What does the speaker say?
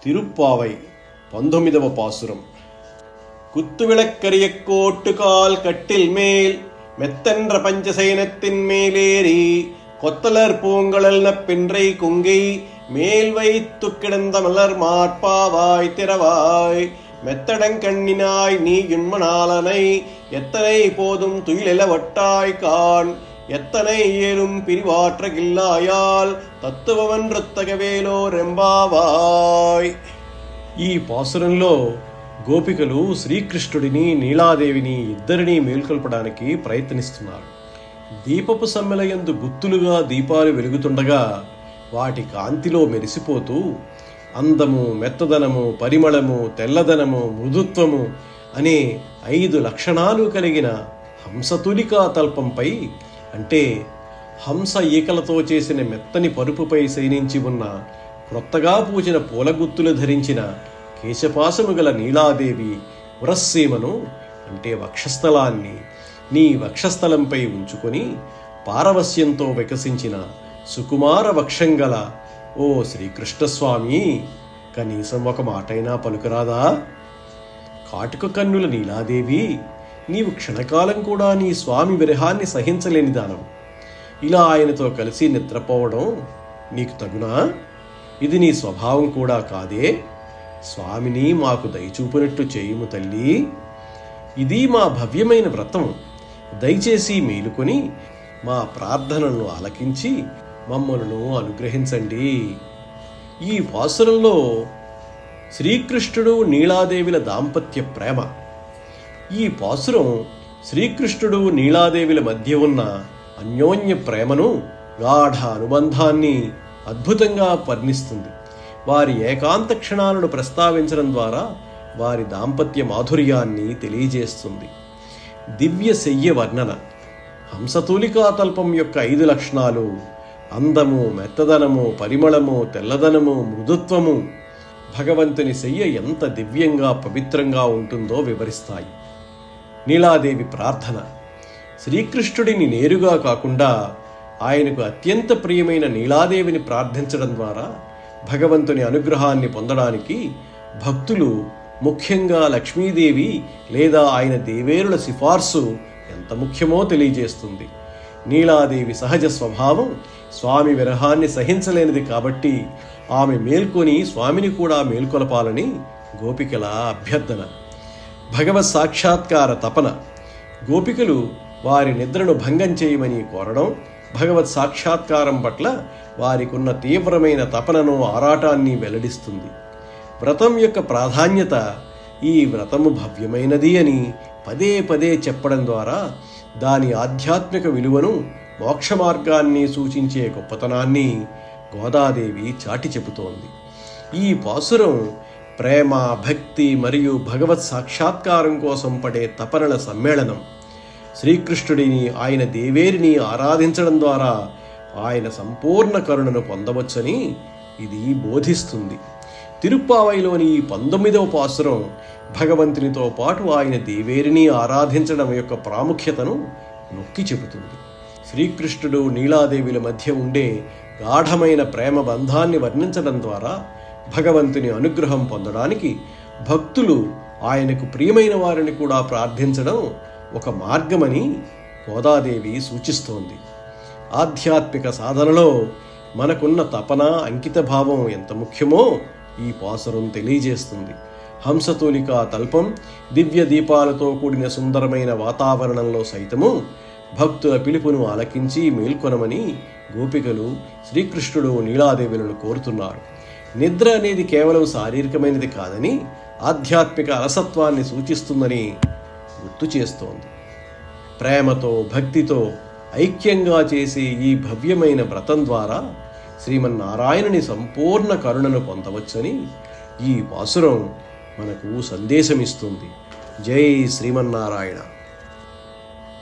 திருப்பாவை 19వ பாசுரம். குத்துவிளக்கரியக்கோட்டுகால் கட்டில் மேல் மெத்தன்ற பஞ்சசயனத்தின் மேலேறி கொத்தலர் பூங்கழல் நப்பின்றை குங்கை மேல் வைத்து கிடந்த மலர் மாட்பாவாய் திறவாய் மெத்தடங்கண்ணினாய் நீ இன்மனாலனை எத்தனை போதும் துயிலெல வட்டாய் கான் எத்தனை ஏறும் పిరివాట్రగిల్లాయాల్ తత్వవన్రుత్తగవేలో రెంబావాయ్. ఈ పాసురంలో గోపికలు శ్రీకృష్ణుడిని నీలాదేవిని ఇద్దరినీ మేల్కొల్పడానికి ప్రయత్నిస్తున్నారు. దీపపు సమ్మెలయందు గుత్తులుగా దీపాలు వెలుగుతుండగా వాటి కాంతిలో మెరిసిపోతూ అందము, మెత్తదనము, పరిమళము, తెల్లదనము, మృదుత్వము అనే 5 లక్షణాలు కలిగిన హంసతులికా తల్పంపై, అంటే హంస ఈకలతో చేసిన మెత్తని పరుపుపై శయనించి ఉన్న క్రొత్తగా పూచిన పూలగుత్తులు ధరించిన కేశపాశము గల నీలాదేవి ఉరస్సీమను, అంటే వక్షస్థలాన్ని నీ వక్షస్థలంపై ఉంచుకొని పారవస్యంతో వికసించిన సుకుమార వక్షంగల ఓ శ్రీకృష్ణస్వామి, కనీసం ఒక మాటైనా పలుకురాదా? కాటుక కన్నుల నీలాదేవి, నీవు క్షణకాలం కూడా నీ స్వామి విరహాన్ని సహించలేని దానవు. ఇలా ఆయనతో కలిసి నిద్రపోవడం నీకు తగునా? ఇది నీ స్వభావం కూడా కాదే. స్వామిని మాకు దయచూపినట్టు చేయుము తల్లి. ఇది మా భవ్యమైన వ్రతం. దయచేసి మేలుకొని మా ప్రార్థనలను ఆలకించి మమ్మలను అనుగ్రహించండి. ఈ పాసురంలో శ్రీకృష్ణుడు నీలాదేవిల దాంపత్య ప్రేమ. ఈ పాసురం శ్రీకృష్ణుడు నీలాదేవిల మధ్య ఉన్న అన్యోన్య ప్రేమను, గాఢ అనుబంధాన్ని అద్భుతంగా వర్ణిస్తుంది. వారి ఏకాంత క్షణాలను ప్రస్తావించడం ద్వారా వారి దాంపత్య మాధుర్యాన్ని తెలియజేస్తుంది. దివ్య శయ్య వర్ణన. హంసతూలికా తల్పం యొక్క 5 లక్షణాలు అందము, మెత్తదనము, పరిమళము, తెల్లదనము, మృదుత్వము భగవంతుని శయ్య ఎంత దివ్యంగా పవిత్రంగా ఉంటుందో వివరిస్తాయి. నీలాదేవి ప్రార్థన. శ్రీకృష్ణుడిని నేరుగా కాకుండా ఆయనకు అత్యంత ప్రియమైన నీలాదేవిని ప్రార్థించడం ద్వారా భగవంతుని అనుగ్రహాన్ని పొందడానికి భక్తులు, ముఖ్యంగా లక్ష్మీదేవి లేదా ఆయన దేవేరుల సిఫార్సు ఎంత ముఖ్యమో తెలియజేస్తుంది. నీలాదేవి సహజ స్వభావం స్వామి విరహాన్ని సహించలేనిది కాబట్టి ఆమె మేల్కొని స్వామిని కూడా మేల్కొలపాలని గోపికల అభ్యర్థన. భగవత్ సాక్షాత్కార తపన. గోపికలు వారి నిద్రను భంగం చేయమని కోరడం భగవత్ సాక్షాత్కారం పట్ల వారికున్న తీవ్రమైన తపనను, ఆరాటాన్ని వెల్లడిస్తుంది. వ్రతం యొక్క ప్రాధాన్యత, ఈ వ్రతము భవ్యమైనది అని పదే పదే చెప్పడం ద్వారా దాని ఆధ్యాత్మిక విలువను, మోక్ష మార్గాన్ని సూచించే గొప్పతనాన్ని గోదాదేవి చాటి చెబుతోంది. ఈ పాసురం ప్రేమ, భక్తి మరియు భగవత్ సాక్షాత్కారం కోసం పడే తపనల సమ్మేళనం. శ్రీకృష్ణుడిని, ఆయన దేవేరిని ఆరాధించడం ద్వారా ఆయన సంపూర్ణ కరుణను పొందవచ్చని ఇది బోధిస్తుంది. తిరుప్పావైలోని ఈ 19వ పాసురం భగవంతునితో పాటు ఆయన దేవేరిని ఆరాధించడం యొక్క ప్రాముఖ్యతను నొక్కి చెబుతుంది. శ్రీకృష్ణుడు నీలాదేవిల మధ్య ఉండే గాఢమైన ప్రేమ బంధాన్ని వర్ణించడం ద్వారా భగవంతుని అనుగ్రహం పొందడానికి భక్తులు ఆయనకు ప్రియమైన వారిని కూడా ప్రార్థించడం ఒక మార్గమని గోదాదేవి సూచిస్తోంది. ఆధ్యాత్మిక సాధనలో మనకున్న తపన, అంకితభావం ఎంత ముఖ్యమో ఈ పాసురం తెలియజేస్తుంది. హంసతూలికా తల్పం, దివ్య దీపాలతో కూడిన సుందరమైన వాతావరణంలో సైతము భక్తుల పిలుపును ఆలకించి మేల్కొనమని గోపికలు శ్రీకృష్ణుడు నీలాదేవులను కోరుతున్నారు. నిద్ర అనేది కేవలం శారీరకమైనది కాదని, ఆధ్యాత్మిక అలసత్వాన్ని సూచిస్తుందని గుర్తు చేస్తోంది. ప్రేమతో, భక్తితో ఐక్యంగా చేసే ఈ భవ్యమైన వ్రతం ద్వారా శ్రీమన్నారాయణుని సంపూర్ణ కరుణను పొందవచ్చని ఈ పాసురం మనకు సందేశమిస్తుంది. జై శ్రీమన్నారాయణ.